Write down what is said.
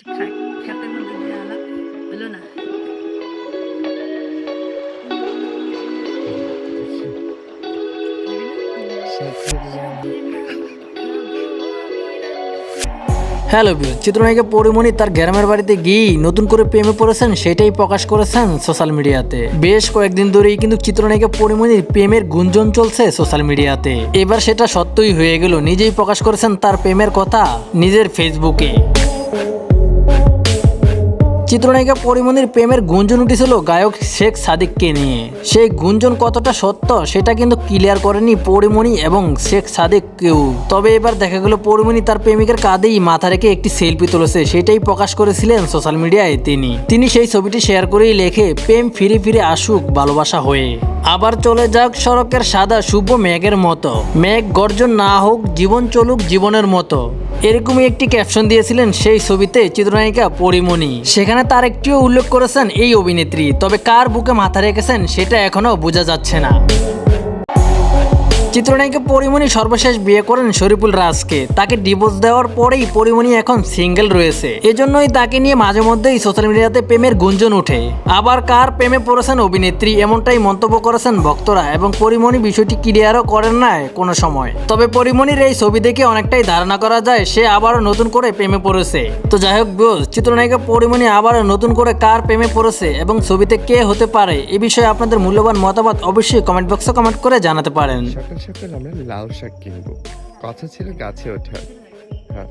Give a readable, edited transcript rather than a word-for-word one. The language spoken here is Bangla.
খ্যাপের মধ্যে দিয়ে আলাপ হলো না। হ্যালো ভিউয়ার, চিত্রনায়িকা পরিমণি তার গ্রামের বাড়িতে গিয়ে নতুন করে প্রেমে পড়েছেন সেটাই প্রকাশ করেছেন সোশ্যাল মিডিয়াতে। বেশ কয়েকদিন ধরেই কিন্তু চিত্রনায়িকা পরিমণির প্রেমের গুঞ্জন চলছে সোশ্যাল মিডিয়াতে। এবার সেটা সত্যই হয়ে গেল, নিজেই প্রকাশ করেছেন তার প্রেমের কথা নিজের ফেসবুকে। চিত্রনায়িকা পরিমণির প্রেমের গুঞ্জন উঠেছিল গায়ক শেখ সাদিককে নিয়ে। সেই গুঞ্জন কতটা সত্য সেটা কিন্তু ক্লিয়ার করেনি পরিমণি এবং শেখ সাদিক কেউ। তবে এবার দেখা গেল পরিমণি তার প্রেমিকের কাঁধেই মাথা রেখে একটি সেলফি তুলেছে, সেটাই প্রকাশ করেছিলেন সোশ্যাল মিডিয়ায় তিনি সেই ছবিটি শেয়ার করেই লেখে, প্রেম ফিরে ফিরে আসুক ভালোবাসা হয়ে, আবার চলে যাক সড়কের সাদা শুভ মেঘের মতো, মেঘ গর্জন না হোক, জীবন চলুক জীবনের মতো। এরকমই একটি ক্যাপশন দিয়েছিলেন সেই ছবিতে চিত্রনায়িকা পরিমণি। সেখানে তার একটিও উল্লেখ করেছেন এই অভিনেত্রী, তবে কার বুকে মাথা রেখেছেন সেটা এখনো বোঝা যাচ্ছে না। চিত্রনায়িকা পরিমণি সর্বশেষ বিয়ে করেন শরীফুল রাজকে। তাকে ডিভোর্স দেওয়ার পরেই পরিমণি এখন সিঙ্গেল রয়েছে। এজন্যই তাকে নিয়ে মাঝে মধ্যেই সোশ্যাল মিডিয়াতে প্রেমের গুঞ্জন ওঠে। আবার কার প্রেমে পড়েছেন অভিনেত্রী এমনটাই মন্তব্য করেছেন ভক্তরা, এবং পরিমণি বিষয়টি ক্লিয়ারও করেন না কোনো সময়। তবে পরিমণির এই ছবি দেখে অনেকটাই ধারণা করা যায় সে আবারও নতুন করে প্রেমে পড়েছে। তো যাই হোক ভিউয়ার্স, চিত্রনায়িকা পরিমণি আবারও নতুন করে কার প্রেমে পড়েছে এবং ছবিতে কে হতে পারে এ বিষয়ে আপনাদের মূল্যবান মতামত অবশ্যই কমেন্ট বক্সে কমেন্ট করে জানাতে পারেন। সকাল সকাল আমরা লাউ শাক কিনবো, কথা ছিল গাছে ওঠার। হ্যাঁ।